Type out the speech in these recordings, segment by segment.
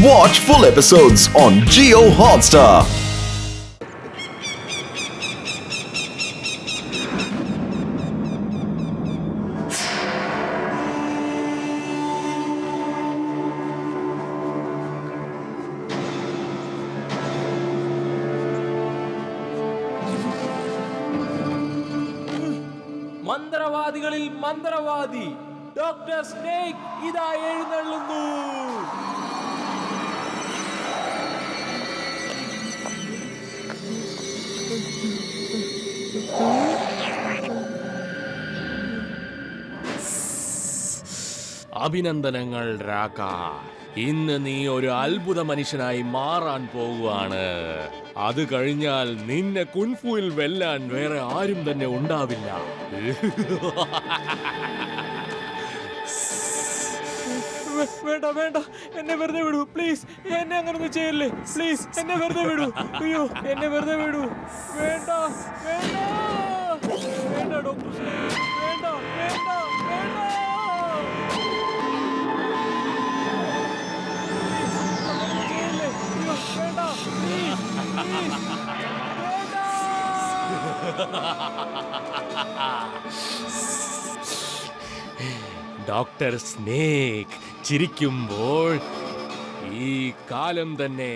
Watch full episodes on Jio Hotstar. മന്ത്രവാദികളിൽ മന്ത്രവാദി doctor snake ഇതാ എഴുന്നള്ളുന്നു. അഭിനന്ദനങ്ങൾ രാക. ഇന്ന് നീ ഒരു അത്ഭുത മനുഷ്യനായി മാറാൻ പോകുവാണ്. അത് കഴിഞ്ഞാൽ നിന്നെ കുൻഫുവിൽ വെല്ലാൻ വേറെ ആരും തന്നെ ഉണ്ടാവില്ല. വേണ്ട വേണ്ട, എന്നെ വെറുതെ വിടൂ പ്ലീസ്. എന്നെ അങ്ങനൊന്നും ചെയ്യല്ലേ പ്ലീസ്. എന്നെ വെറുതെ വിടൂ. അയ്യോ, എന്നെ വെറുതെ വിടൂ. വേണ്ട വേണ്ട വേണ്ട ഡോക്ടർ, വേണ്ട വേണ്ട വേണ്ട. ഡോക്ടർ സ്നേക് ചിരിക്കുമ്പോൾ ഈ കാലം തന്നെ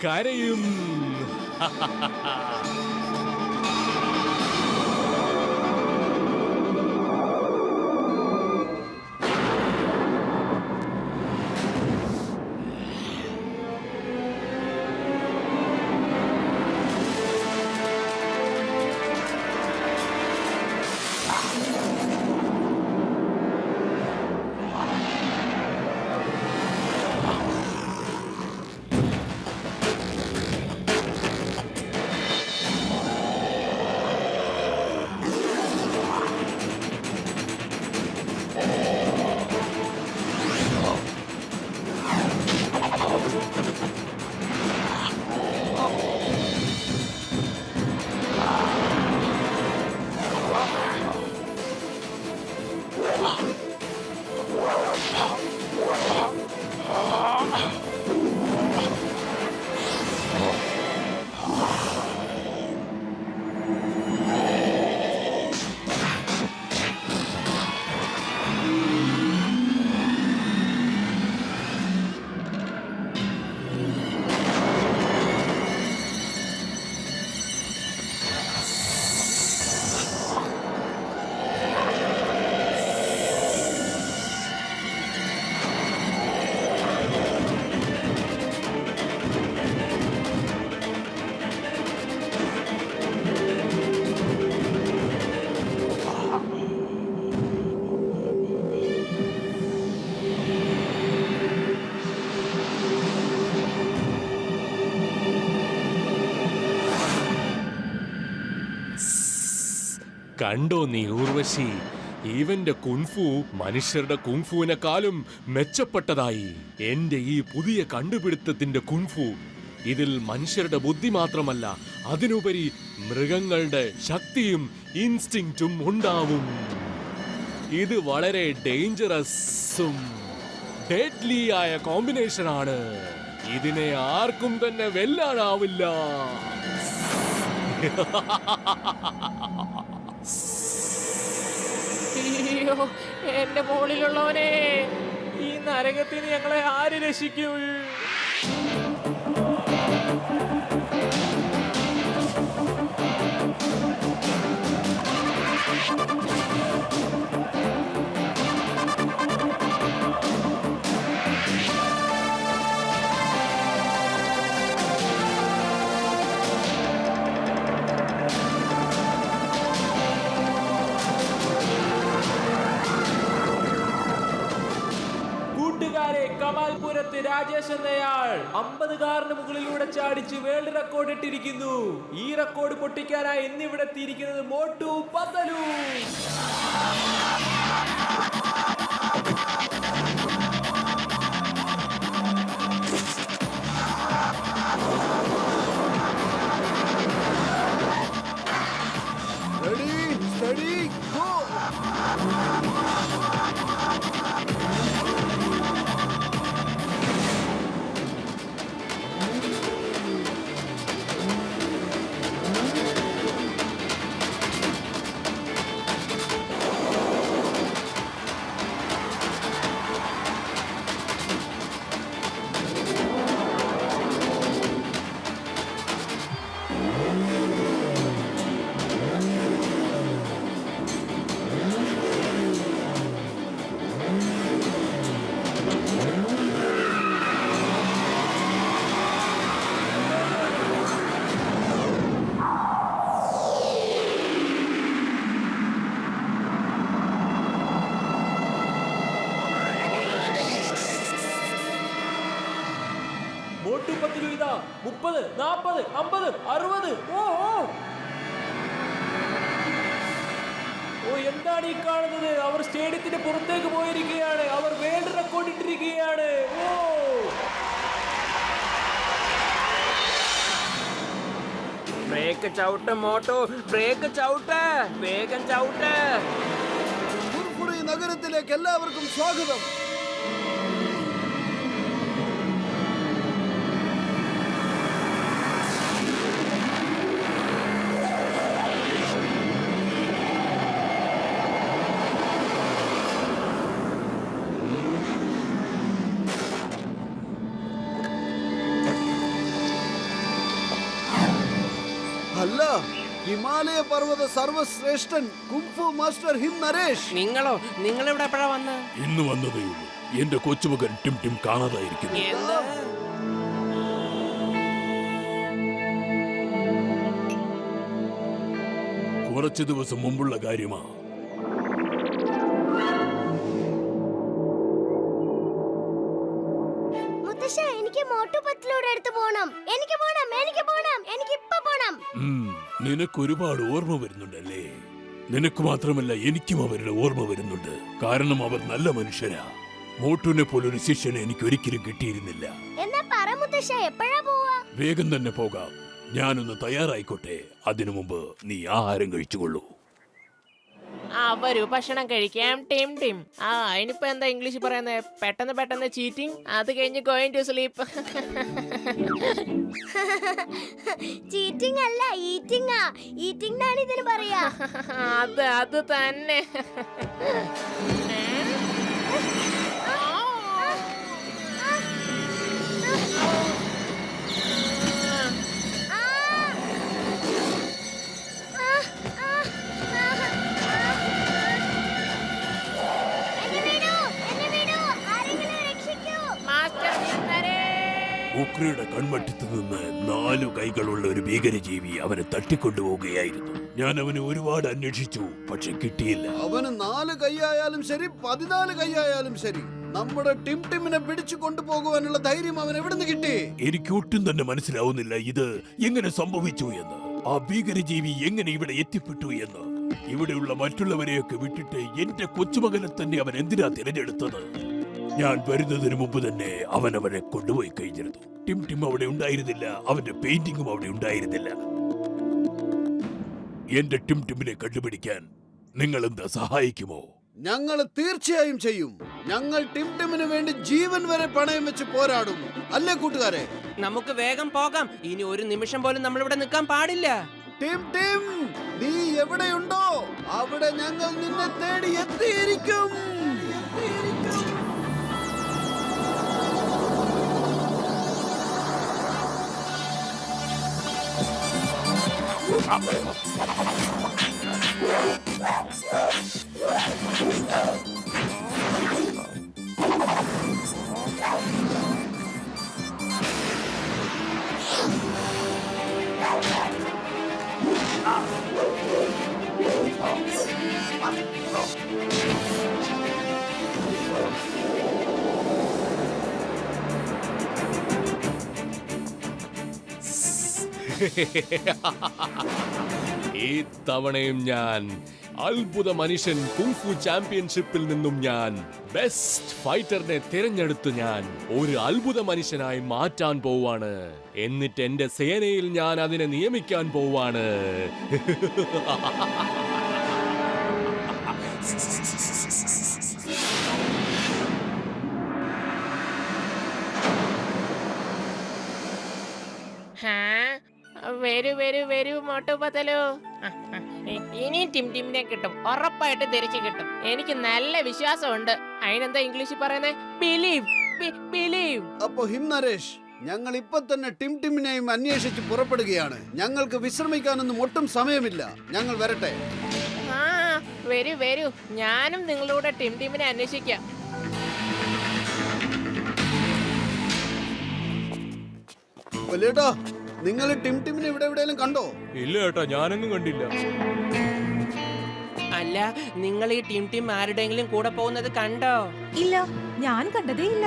കരയും. കണ്ടോ നീ ഊർവശി, ഇവന്റെ കുൻഫു മനുഷ്യരുടെ കുൻഫുവിനെക്കാളും മെച്ചപ്പെട്ടതായി. എന്റെ ഈ പുതിയ കണ്ടുപിടുത്തത്തിന്റെ കുൻഫു, ഇതിൽ മനുഷ്യരുടെ ബുദ്ധി മാത്രമല്ല, അതിനുപരി മൃഗങ്ങളുടെ ശക്തിയും ഇൻസ്റ്റിങ്ക്റ്റും ഉണ്ടാവും. ഇത് വളരെ ഡേഞ്ചറസും ഡെഡ്ലി ആയ കോമ്പിനേഷനാണ്. ഇതിനെ ആർക്കും തന്നെ വെല്ലാനാവില്ല. അയ്യോ, എന്റെ മുകളിലുള്ളവനെ, ഈ നരകത്തിന് ഞങ്ങളെ ആര് രക്ഷിക്കും? കമാൽപുരത്ത് രാജേഷ് എന്നയാൾ 50 കാറിന് മുകളിലൂടെ ചാടിച്ച് വേൾഡ് റെക്കോർഡ് ഇട്ടിരിക്കുന്നു. ഈ റെക്കോർഡ് പൊട്ടിക്കാനായി ഇന്നിവിടെ എത്തിയിരിക്കുന്നത് മോട്ടു പതലു. മോട്ടു പത്ലു ഇതാ 30, 40, 50, 60. ഓ എന്താണ് ഈ കാണുന്നത്? അവർ സ്റ്റേഡിയത്തിന്റെ പുറത്തേക്ക് പോയിരിക്കുകയാണ്. അവർ വേൾഡ് റെക്കോർഡ് ഇട്ടിരിക്കുകയാണ്. ബ്രേക്ക് ചവിട്ട് മോട്ടു, ബ്രേക്ക് ചവിട്ട്, വേഗം ചവിട്ട്. ഫുർഫുറി നഗരത്തിലേക്ക് എല്ലാവർക്കും സ്വാഗതം. അല്ല, ഹിമാലയ പർവ്വത സർവശ്രേഷ്ഠൻ കുംഫു മാസ്റ്റർ ഹിം നരേഷ്. നിങ്ങളിവിടെ എപ്പോഴാ വന്ന്? ഇന്ന് വന്നതേയുള്ളൂ. എന്റെ കൊച്ചുമകൻ ടിം ടിം കാണാതായിരിക്കുന്നു. കുറച്ചു ദിവസം മുമ്പുള്ള കാര്യമാ. എനിക്ക് മോട്ടു പത്ലുടെ അടുത്ത് പോണം. എനിക്ക് പോണം, എനിക്ക് പോണം, എനിക്ക് ഇപ്പോ പോണം. നിനക്ക് ഒരുപാട് ഓർമ്മ വരുന്നുണ്ടല്ലേ? നിനക്ക് മാത്രമല്ല, എനിക്കും അവരുടെ ഓർമ്മ വരുന്നുണ്ട്. കാരണം അവർ നല്ല മനുഷ്യരാ. മോട്ടുവിനെ പോലൊരു ശിഷ്യനെ എനിക്ക് ഒരിക്കലും കിട്ടിയിരുന്നില്ല. എന്നാ പറ മുത്തശ്ശ, എപ്പോഴാ പോവാ? വേഗം തന്നെ പോകാം. ഞാനൊന്ന് തയ്യാറായിക്കോട്ടെ. അതിനു മുമ്പ് നീ ആഹാരം കഴിച്ചുകൊള്ളൂ. വരൂ, ഭക്ഷണം കഴിക്കാം. Tim Tim. അതിനിപ്പോ എന്താ ഇംഗ്ലീഷ് പറയുന്നത്? പെട്ടെന്ന് ചീറ്റിംഗ്, അത് കഴിഞ്ഞ് ഗോയിങ് ടു സ്ലീപ്പ്. ചീറ്റിംഗ് അല്ല, ഈറ്റിംഗ്. ഈറ്റിംഗ് ആണ് ഇതിന് പറയാ. അത് തന്നെ. ഉക്രയുടെ കൺവട്ടത്ത് നിന്ന് 4 കൈകളുള്ള ഒരു ഭീകരജീവി അവനെ തട്ടിക്കൊണ്ടുപോവുകയായിരുന്നു. ഞാൻ അവനെ ഒരുപാട് അന്വേഷിച്ചു, പക്ഷെ കിട്ടിയില്ല. അവന് 4 കൈയായാലും ശരി, 14 കൈയായാലും ശരി, നമ്മുടെ ടിം ടിമിനെ പിടിച്ചു കൊണ്ടുപോകുവാനുള്ള ധൈര്യം അവൻ എവിടുന്ന് കിട്ടി? എനിക്ക് ഒട്ടും തന്നെ മനസ്സിലാവുന്നില്ല ഇത് എങ്ങനെ സംഭവിച്ചു എന്ന്. ആ ഭീകരജീവി എങ്ങനെ ഇവിടെ എത്തിപ്പെട്ടു എന്ന്. ഇവിടെയുള്ള മറ്റുള്ളവരെയൊക്കെ വിട്ടിട്ട് എന്റെ കൊച്ചുമകനെ തന്നെ അവൻ എന്തിനാ തിരഞ്ഞെടുത്തത്? ഞാൻ വരുന്നതിന് മുമ്പ് തന്നെ അവൻ അവനെ കൊണ്ടുപോയി കഴിഞ്ഞിരുന്നു. ടിം ടിം അവിടെ ഉണ്ടായിരുന്നില്ല, അവന്റെ പെയിന്റിങ്ങും അവിടെ ഉണ്ടായിരുന്നില്ല. എന്റെ ടിം ടിമിനെ കണ്ടുപിടിക്കാൻ നിങ്ങൾ എന്താ സഹായിക്കുമോ? ഞങ്ങൾ തീർച്ചയായും ചെയ്യും. ഞങ്ങൾ ടിം ടിമിന് വേണ്ടി ജീവൻ വരെ പണയം വെച്ച് പോരാടും, അല്ലേ കൂട്ടുകാരെ? നമുക്ക് വേഗം പോകാം. ഇനി ഒരു നിമിഷം പോലും നമ്മളിവിടെ നിൽക്കാൻ പാടില്ല. ടിം ടിം, നീ എവിടെയുണ്ടോ അവിടെ ഞങ്ങൾ നിന്നെ തേടി എത്തിയിരിക്കും. ഈ തവണയും ഞാൻ അത്ഭുത മനുഷ്യൻ കുങ്ഫു ചാമ്പ്യൻഷിപ്പിൽ നിന്നും ഞാൻ ബെസ്റ്റ് ഫൈറ്ററിനെ തിരഞ്ഞെടുത്ത് ഞാൻ ഒരു അത്ഭുത മനുഷ്യനായി മാറ്റാൻ പോവാണ്. എന്നിട്ട് എന്റെ സേനയിൽ ഞാൻ അതിനെ നിയമിക്കാൻ പോവാണ്. വരൂ മോട്ടു പത്ലു. ഇനി ടിം ടിമിനെ കിട്ടും, ഉറപ്പായിട്ട് തിരിച്ചു കിട്ടും. എനിക്ക് നല്ല വിശ്വാസമുണ്ട്. അതിനെന്താ ഇംഗ്ലീഷിൽ പറയുന്നത്? ബിലീവ്. അപ്പോ ഹിം നരേഷ്, ഞങ്ങൾ ഇപ്പൊ തന്നെ ടിം ടിമിനെയും അന്വേഷിച്ച് പുറപ്പെടുകയാണ്. ഞങ്ങൾക്ക് വിശ്രമിക്കാനൊന്നും ഒട്ടും സമയമില്ല. ഞങ്ങൾ വരട്ടെ. വരൂ, ഞാനും നിങ്ങളോട് ടിം ടിമിനെ അന്വേഷിക്കാം. വലിയേട്ടാ, നിങ്ങൾ ടിം ടിമിനെ ഇവിടെ എവിടെയെങ്കിലും കണ്ടോ? ഇല്ല ഏട്ടാ, ഞാനൊന്നും കണ്ടില്ല. അല്ല, നിങ്ങൾ ഈ ടിം ടിം ആരുടെയെങ്കിലും കൂടെ പോകുന്നത് കണ്ടോ? ഇല്ല, ഞാൻ കണ്ടതേ ഇല്ല.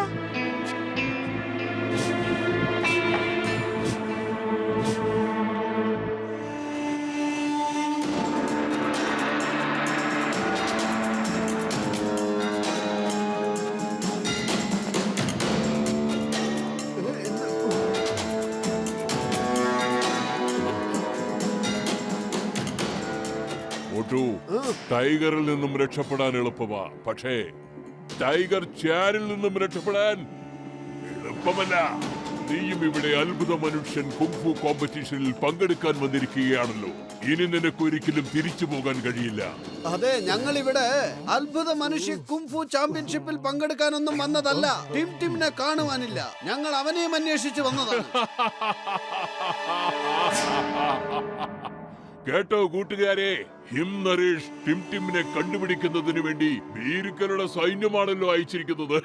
മോട്ടു, ടൈഗറിൽ നിന്നും രക്ഷപ്പെടാൻ എളുപ്പമാ, പക്ഷേ ടൈഗർ ചാനിൽ നിന്നും രക്ഷപ്പെടാൻ എളുപ്പമല്ല. നീയും ഇവിടെ അത്ഭുത മനുഷ്യൻ കുംഫു കോമ്പറ്റീഷനിൽ പങ്കെടുക്കാൻ വന്നിരിക്കുകയാണല്ലോ. ഇനി നിനക്ക് ഒരിക്കലും തിരിച്ചു പോകാൻ കഴിയില്ല. അതെ, ഞങ്ങൾ ഇവിടെ അത്ഭുത മനുഷ്യ കുംഫു ചാമ്പ്യൻഷിപ്പിൽ പങ്കെടുക്കാനൊന്നും വന്നതല്ല. ടിമിനെ കാണുവാനില്ല. ഞങ്ങൾ അവനെയും അന്വേഷിച്ച് വന്നതാണ്. കേട്ടോ കൂട്ടുകാരെ, ഹിം നരേഷ് ടിമിനെ കണ്ടുപിടിക്കുന്നതിന് വേണ്ടി ഭീരുക്കളുടെ സൈന്യമാണല്ലോ അയച്ചിരിക്കുന്നത്.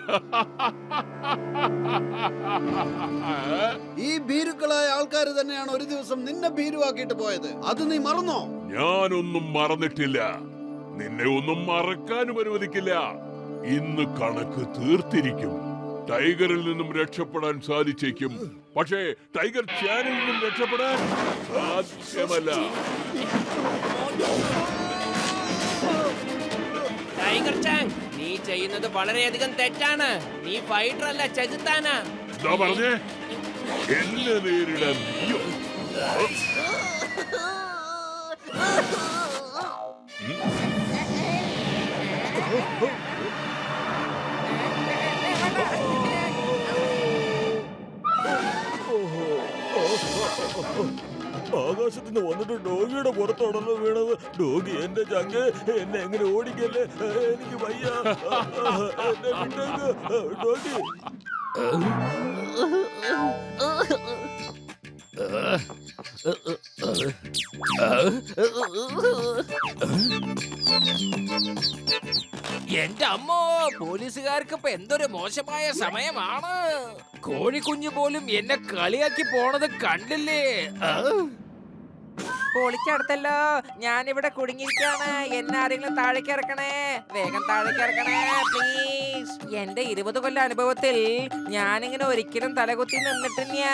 ഈ ഭീരുക്കളായ ആൾക്കാർ തന്നെയാണ് ഒരു ദിവസം നിന്നെ ഭീരുവാക്കിയിട്ട് പോയത്. അത് നീ മറന്നോ? ഞാനൊന്നും മറന്നിട്ടില്ല. നിന്നെ ഒന്നും മറക്കാനും അനുവദിക്കില്ല. ഇന്ന് കണക്ക് തീർത്തിരിക്കും. ടൈഗറിൽ നിന്നും രക്ഷപ്പെടാൻ സാധിച്ചേക്കും, പക്ഷേ ടൈഗർ ചാനിൽ നിന്നും രക്ഷപ്പെടാൻ സാധ്യമല്ല. ടൈഗർ ചാങ്, നീ ചെയ്യുന്നത് വളരെയധികം തെറ്റാണ്. നീ ഫൈറ്റർ അല്ല, ചെകുത്താനാ. എന്താ പറഞ്ഞേ? എന്നെ നേരിടാൻ നീയോ? ആകാശത്തിന് വന്നിട്ട് ഡോഗിയുടെ പുറത്താണല്ലോ വീണത്. ഡോഗി എന്റെ ചങ്ക്, എന്നെ എങ്ങനെ ഓടിക്കല്ലേ, എനിക്ക് വയ്യ, എന്നെ വിട്ടേക്ക് ഡോഗി. എന്റെ അമ്മോ, പോലീസുകാർക്ക് ഇപ്പൊ എന്തൊരു മോശമായ സമയമാണ്. കോഴിക്കുഞ്ഞു പോലും എന്നെ കളിയാക്കി പോണത് കണ്ടില്ലേ? പൊളിച്ചടുത്തല്ലോ, ഞാനിവിടെ കുടുങ്ങിയിരിക്കാണ്. എന്നെ ആരെങ്കിലും താഴേക്ക് ഇറക്കണേ, വേഗം താഴേക്ക് ഇറക്കണേ പ്ലീസ്. എന്റെ 20 കൊല്ല അനുഭവത്തിൽ ഞാനിങ്ങനെ ഒരിക്കലും തലകുത്തി നിന്നിട്ടില്ല.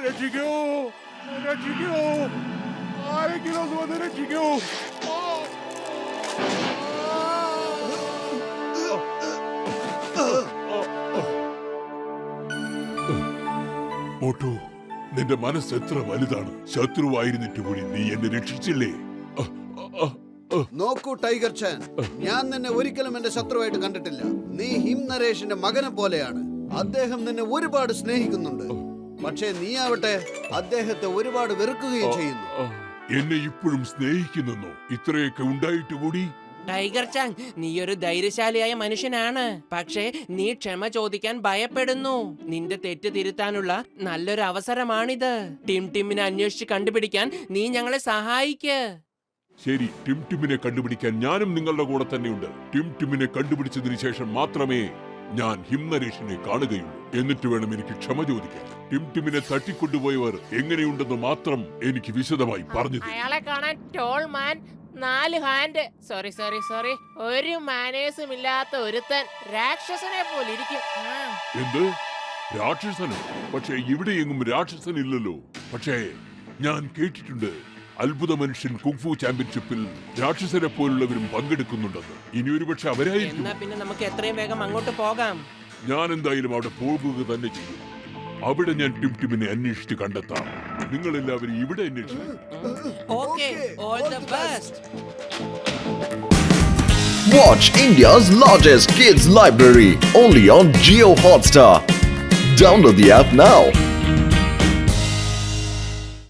രക്ഷിക്കൂ, രക്ഷിക്കൂ, ആരെങ്കിലും ഒന്ന് വന്ന് രക്ഷിക്കൂ. മോട്ടു, നിന്റെ മനസ്സ് എത്ര വലുതാണ്. ശത്രുവായിരുന്നിട്ട് കൂടി നീ എന്നെ രക്ഷിച്ചില്ലേ? നോക്കൂ ടൈഗർ ചാൻ, ഞാൻ നിന്നെ ഒരിക്കലും എന്റെ ശത്രുവായിട്ട് കണ്ടിട്ടില്ല. നീ ഹിം നരേഷിന്റെ മകനെ പോലെയാണ്. അദ്ദേഹം നിന്നെ ഒരുപാട് സ്നേഹിക്കുന്നുണ്ട്. പക്ഷേ നീ ആവട്ടെ അദ്ദേഹത്തെ ഒരുപാട് വെറുക്കുകയും ചെയ്യുന്നു. എന്നെ ഇപ്പോഴും സ്നേഹിക്കുന്നു. ഇത്രയൊക്കെ ഉണ്ടായിട്ട് കൂടി. ടൈഗർ ചാങ്, നീ ഒരു ധൈര്യശാലിയായ മനുഷ്യനാണ്. പക്ഷേ നീ ക്ഷമ ചോദിക്കാൻ ഭയപ്പെടുന്നു. നിന്റെ തെറ്റ് തിരുത്താനുള്ള നല്ലൊരു അവസരമാണിത്. ടിമിനെ അന്വേഷിച്ച് കണ്ടുപിടിക്കാൻ നീ ഞങ്ങളെ സഹായിക്ക്. ശരി, ടിമിനെ കണ്ടുപിടിക്കാൻ ഞാനും നിങ്ങളുടെ കൂടെ തന്നെയുണ്ട്. ടിമിനെ കണ്ടുപിടിച്ചതിന് ശേഷം മാത്രമേ ഞാൻ ഹിംനരേഷിനെ കാണുകയുള്ളൂ. എന്നിട്ട് വേണം എനിക്ക് ക്ഷമ ചോദിക്കാൻ. ടിംടിമിനെ തട്ടിക്കൊണ്ടുപോയവർ എങ്ങനെയുണ്ടെന്ന് മാത്രം എനിക്ക് വിശദമായി പറഞ്ഞു തരൂ. അയാളെ കാണാൻ ടോൾ മാൻ, 4 ഹാൻഡ്, സോറി, ഒരു മാനേഴ്സും ഇല്ലാത്ത ഒരുത്തൻ, രാക്ഷസനെ പോലെ ഇരിക്കും. എന്ത് രാക്ഷസനോ? പക്ഷേ ഇവിടെ എങ്ങും രാക്ഷസനില്ലല്ലോ. പക്ഷേ ഞാൻ കേട്ടിട്ടുണ്ട് അത്ഭുത മനുഷ്യൻ കുങ്ഫു ചാമ്പ്യൻഷിപ്പിൽ രാക്ഷസനെ പോലുള്ളവരും പങ്കെടുക്കുന്നുണ്ടെന്ന്. ഇനി ഒരു പക്ഷെ അവരായിരിക്കും. എന്നാ പിന്നെ നമുക്ക് എത്രയും വേഗം അങ്ങോട്ട് പോകാം. ഞാൻ എന്തായാലും അവിടെ പോകുക തന്നെ ചെയ്യും. അവിടെ ഞാൻ ടിംടിമിനെ അന്വേഷിച്ച് കണ്ടെത്താം. നിങ്ങൾ എല്ലാവരും ഇവിടെ അന്വേഷിക്കും. Okay, all the best. Watch India's largest kids library only on Jio Hotstar. Download the app now.